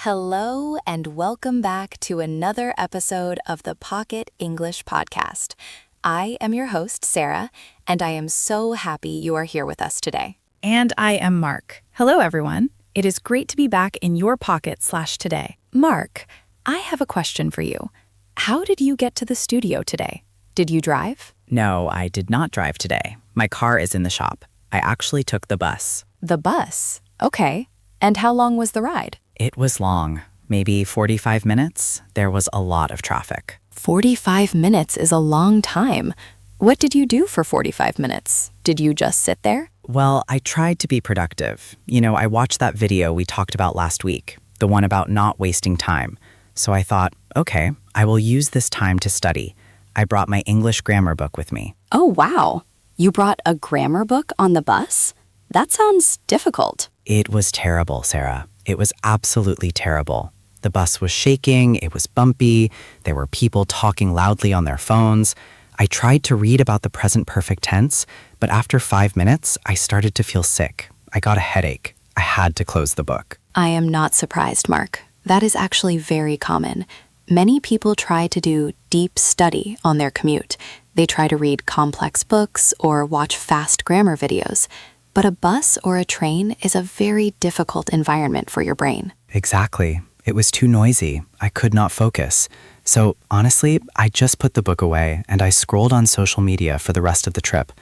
Hello, and welcome back to another episode of the Pocket English Podcast. I am your host, Sarah, and I am so happy you are here with us today. And I am Mark. Hello, everyone. It is great to be back in your pocket/today. Mark, I have a question for you. How did you get to the studio today? Did you drive? No, I did not drive today. My car is in the shop. I actually took the bus. The bus? Okay. And how long was the ride? It was long, maybe 45 minutes. There was a lot of traffic. 45 minutes is a long time. What did you do for 45 minutes? Did you just sit there? Well, I tried to be productive. I watched that video we talked about last week, the one about not wasting time. So I thought, okay, I will use this time to study. I brought my English grammar book with me. Oh, wow. You brought a grammar book on the bus? That sounds difficult. It was terrible, Sarah. It was absolutely terrible. The bus was shaking, it was bumpy, there were people talking loudly on their phones. I tried to read about the present perfect tense, but after 5 minutes, I started to feel sick. I got a headache. I had to close the book. I am not surprised, Mark. That is actually very common. Many people try to do deep study on their commute. They try to read complex books or watch fast grammar videos. But a bus or a train is a very difficult environment for your brain. Exactly. It was too noisy. I could not focus. So honestly, I just put the book away and I scrolled on social media for the rest of the trip.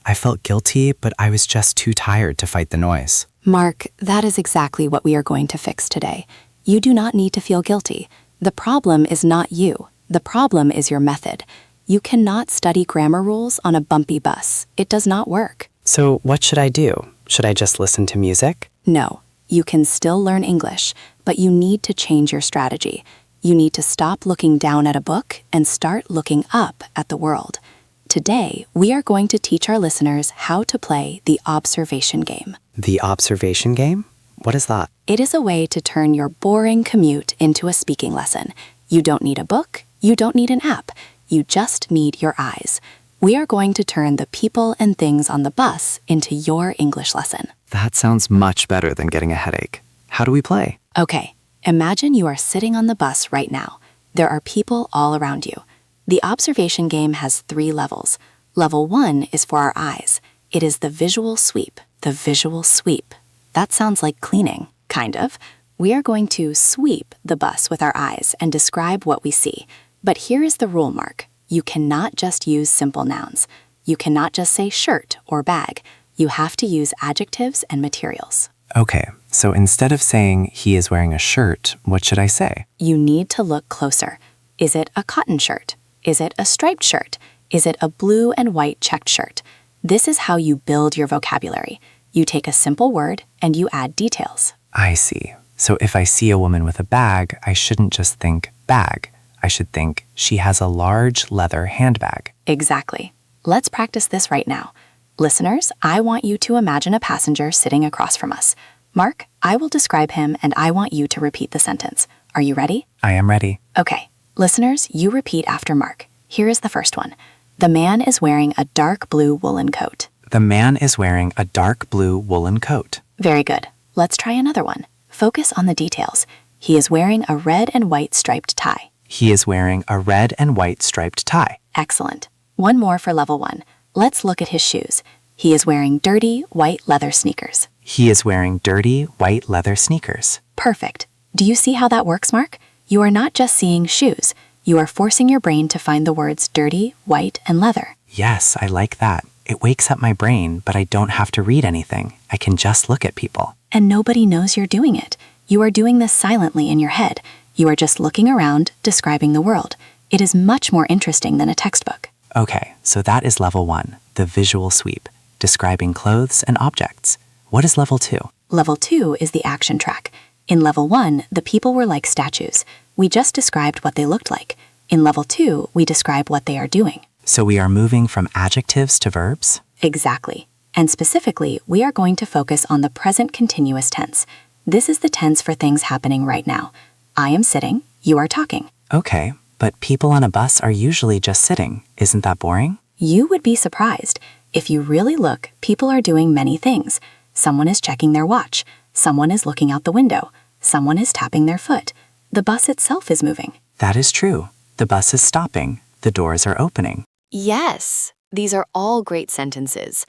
I felt guilty, but I was just too tired to fight the noise. Mark, that is exactly what we are going to fix today. You do not need to feel guilty. The problem is not you. The problem is your method. You cannot study grammar rules on a bumpy bus. It does not work. So what should I do? Should I just listen to music? No, you can still learn English, but you need to change your strategy. You need to stop looking down at a book and start looking up at the world. Today, we are going to teach our listeners how to play the observation game. The observation game? What is that? It is a way to turn your boring commute into a speaking lesson. You don't need a book. You don't need an app. You just need your eyes. We are going to turn the people and things on the bus into your English lesson. That sounds much better than getting a headache. How do we play? Okay, imagine you are sitting on the bus right now. There are people all around you. The observation game has 3 levels. Level 1 is for our eyes. It is the visual sweep. The visual sweep. That sounds like cleaning, kind of. We are going to sweep the bus with our eyes and describe what we see. But here is the rule, Mark. You cannot just use simple nouns. You cannot just say shirt or bag. You have to use adjectives and materials. Okay, so instead of saying he is wearing a shirt, what should I say? You need to look closer. Is it a cotton shirt? Is it a striped shirt? Is it a blue and white checked shirt? This is how you build your vocabulary. You take a simple word and you add details. I see. So if I see a woman with a bag, I shouldn't just think bag. I should think she has a large leather handbag. Exactly. Let's practice this right now. Listeners, I want you to imagine a passenger sitting across from us. Mark, I will describe him and I want you to repeat the sentence. Are you ready? I am ready. Okay. Listeners, you repeat after Mark. Here is the first one. The man is wearing a dark blue woolen coat. The man is wearing a dark blue woolen coat. Very good. Let's try another one. Focus on the details. He is wearing a red and white striped tie. He is wearing a red and white striped tie. Excellent. One more for level 1. Let's look at his shoes. He is wearing dirty, white leather sneakers. He is wearing dirty, white leather sneakers. Perfect. Do you see how that works, Mark? You are not just seeing shoes. You are forcing your brain to find the words dirty, white, and leather. Yes, I like that. It wakes up my brain, but I don't have to read anything. I can just look at people. And nobody knows you're doing it. You are doing this silently in your head. You are just looking around, describing the world. It is much more interesting than a textbook. Okay, so that is level 1, the visual sweep, describing clothes and objects. What is level 2? Level 2 is the action track. In level 1, the people were like statues. We just described what they looked like. In level 2, we describe what they are doing. So we are moving from adjectives to verbs? Exactly. And specifically, we are going to focus on the present continuous tense. This is the tense for things happening right now. I am sitting, you are talking. Okay, but people on a bus are usually just sitting. Isn't that boring? You would be surprised. If you really look, people are doing many things. Someone is checking their watch. Someone is looking out the window. Someone is tapping their foot. The bus itself is moving. That is true. The bus is stopping. The doors are opening. Yes, these are all great sentences.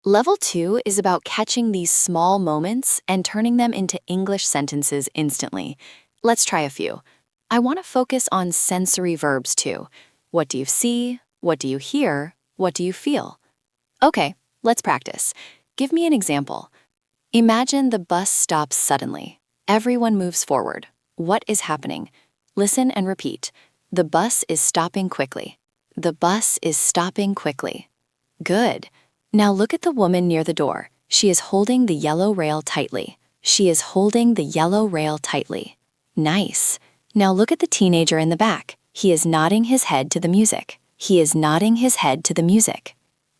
Level 2 is about catching these small moments and turning them into English sentences instantly. Let's try a few. I want to focus on sensory verbs too. What do you see? What do you hear? What do you feel? Okay, let's practice. Give me an example. Imagine the bus stops suddenly. Everyone moves forward. What is happening? Listen and repeat. The bus is stopping quickly. The bus is stopping quickly. Good. Now look at the woman near the door. She is holding the yellow rail tightly. She is holding the yellow rail tightly. Nice. Now look at the teenager in the back. He is nodding his head to the music. He is nodding his head to the music.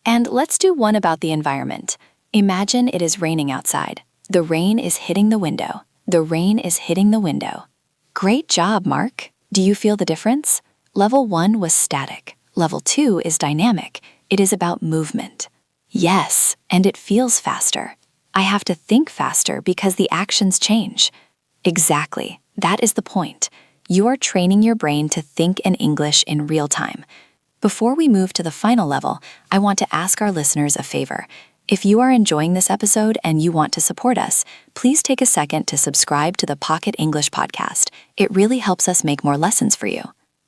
And let's do one about the environment. Imagine it is raining outside. The rain is hitting the window. The rain is hitting the window. Great job, Mark. Do you feel the difference? Level 1 was static. Level 2 is dynamic. It is about movement. Yes, and it feels faster. I have to think faster because the actions change. Exactly. That is the point. You are training your brain to think in English in real time. Before we move to the final level, I want to ask our listeners a favor. If you are enjoying this episode and you want to support us, please take a second to subscribe to the Pocket English podcast. It really helps us make more lessons for you.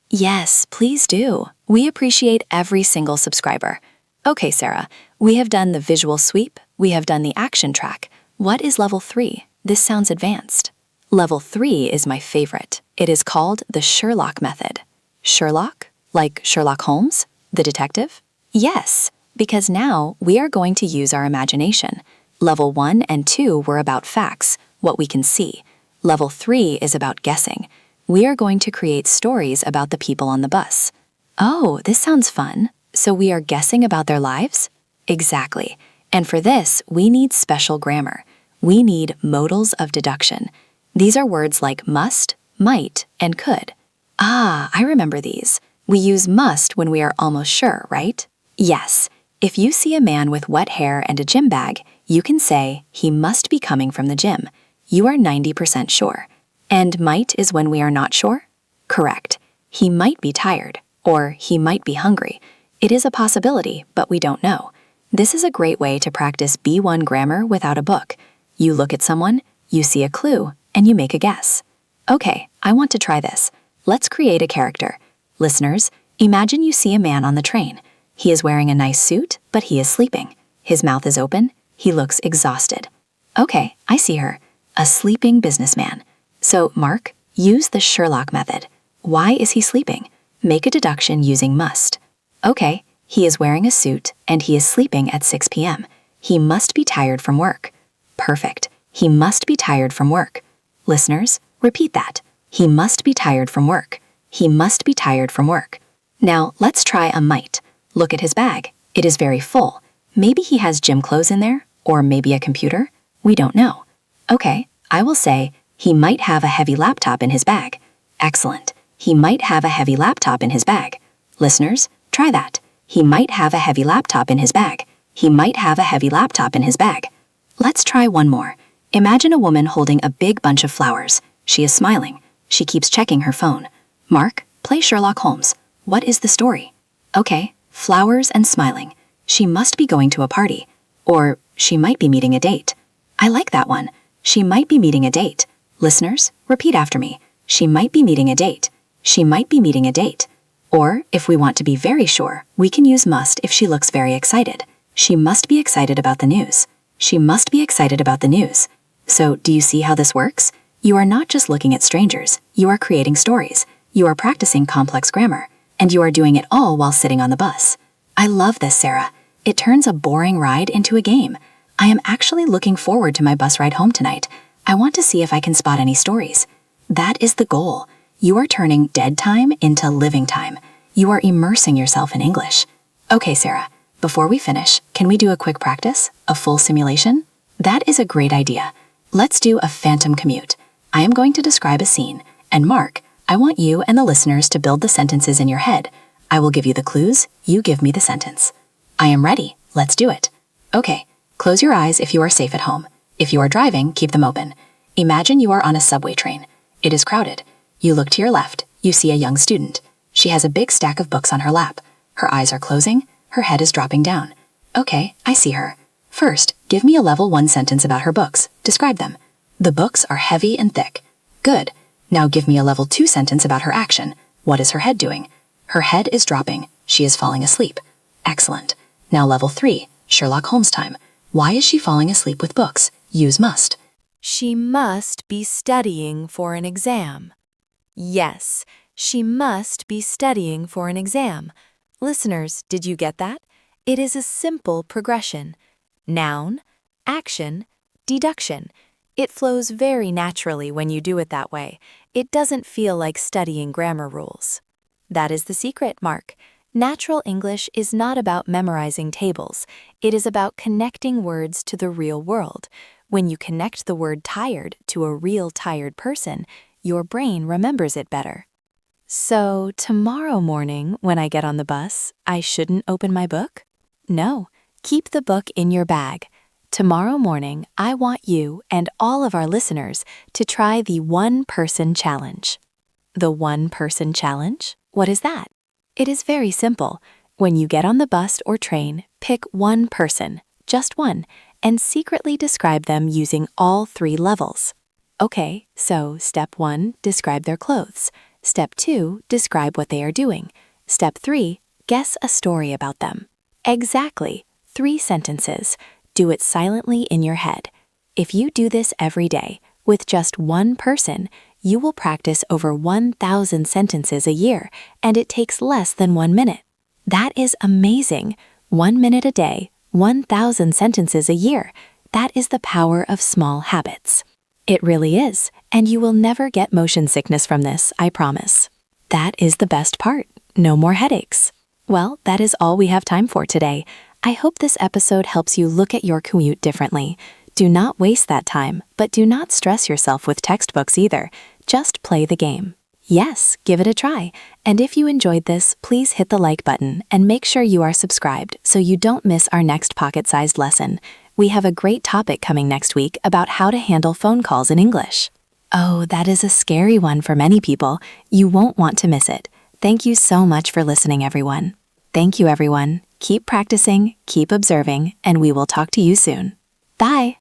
Yes, please do. We appreciate every single subscriber. Okay, Sarah, we have done the visual sweep. We have done the action track. What is level 3? This sounds advanced. Level 3 is my favorite. It is called the Sherlock method. Sherlock? Like Sherlock Holmes, the detective? Yes, because now we are going to use our imagination. Level 1 and 2 were about facts, what we can see. Level 3 is about guessing. We are going to create stories about the people on the bus. Oh, this sounds fun. So we are guessing about their lives? Exactly. And for this, we need special grammar. We need modals of deduction. These are words like must, might, and could. Ah, I remember these. We use must when we are almost sure, right? Yes. If you see a man with wet hair and a gym bag, you can say, he must be coming from the gym. You are 90% sure. And might is when we are not sure? Correct. He might be tired, or he might be hungry. It is a possibility, but we don't know. This is a great way to practice B1 grammar without a book. You look at someone, you see a clue, and you make a guess. Okay, I want to try this. Let's create a character. Listeners, imagine you see a man on the train. He is wearing a nice suit, but he is sleeping. His mouth is open. He looks exhausted. Okay, I see her. A sleeping businessman. So, Mark, use the Sherlock method. Why is he sleeping? Make a deduction using must. Okay, he is wearing a suit and he is sleeping at 6 p.m. He must be tired from work. Perfect. He must be tired from work. Listeners, repeat that. He must be tired from work. He must be tired from work. Now, let's try a might. Look at his bag. It is very full. Maybe he has gym clothes in there, or maybe a computer. We don't know. Okay, I will say, he might have a heavy laptop in his bag. Excellent. He might have a heavy laptop in his bag. Listeners, try that. He might have a heavy laptop in his bag. He might have a heavy laptop in his bag. Let's try one more. Imagine a woman holding a big bunch of flowers. She is smiling. She keeps checking her phone. Mark, play Sherlock Holmes. What is the story? Okay, flowers and smiling. She must be going to a party. Or she might be meeting a date. I like that one. She might be meeting a date. Listeners, repeat after me. She might be meeting a date. She might be meeting a date. Or, if we want to be very sure, we can use must if she looks very excited. She must be excited about the news. She must be excited about the news. So, do you see how this works? You are not just looking at strangers. You are creating stories. You are practicing complex grammar. And you are doing it all while sitting on the bus. I love this, Sarah. It turns a boring ride into a game. I am actually looking forward to my bus ride home tonight. I want to see if I can spot any stories. That is the goal. You are turning dead time into living time. You are immersing yourself in English. Okay, Sarah, before we finish, can we do a quick practice? A full simulation? That is a great idea. Let's do a phantom commute. I am going to describe a scene, and Mark, I want you and the listeners to build the sentences in your head. I will give you the clues, you give me the sentence. I am ready. Let's do it. Okay, close your eyes if you are safe at home. If you are driving, keep them open. Imagine you are on a subway train. It is crowded. You look to your left. You see a young student. She has a big stack of books on her lap. Her eyes are closing. Her head is dropping down. Okay, I see her. First, give me a level 1 sentence about her books. Describe them. The books are heavy and thick. Good. Now give me a level 2 sentence about her action. What is her head doing? Her head is dropping. She is falling asleep. Excellent. Now level 3, Sherlock Holmes time. Why is she falling asleep with books? Use must. She must be studying for an exam. Yes, she must be studying for an exam. Listeners, did you get that? It is a simple progression. Noun, action, deduction. It flows very naturally when you do it that way. It doesn't feel like studying grammar rules. That is the secret, Mark. Natural English is not about memorizing tables. It is about connecting words to the real world. When you connect the word tired to a real tired person, your brain remembers it better. So, tomorrow morning, when I get on the bus, I shouldn't open my book? No, keep the book in your bag. Tomorrow morning, I want you and all of our listeners to try the one-person challenge. The one-person challenge? What is that? It is very simple. When you get on the bus or train, pick one person, just one, and secretly describe them using all 3 levels. Okay, so step 1, describe their clothes. Step 2, describe what they are doing. Step 3, guess a story about them. Exactly, 3 sentences. Do it silently in your head. If you do this every day, with just one person, you will practice over 1,000 sentences a year, and it takes less than 1 minute. That is amazing. 1 minute a day, 1,000 sentences a year. That is the power of small habits. It really is, and you will never get motion sickness from this, I promise. That is the best part. No more headaches. Well, that is all we have time for today. I hope this episode helps you look at your commute differently. Do not waste that time, but do not stress yourself with textbooks either. Just play the game. Yes, give it a try. And if you enjoyed this, please hit the like button and make sure you are subscribed so you don't miss our next pocket-sized lesson. We have a great topic coming next week about how to handle phone calls in English. Oh, that is a scary one for many people. You won't want to miss it. Thank you so much for listening, everyone. Thank you, everyone. Keep practicing, keep observing, and we will talk to you soon. Bye!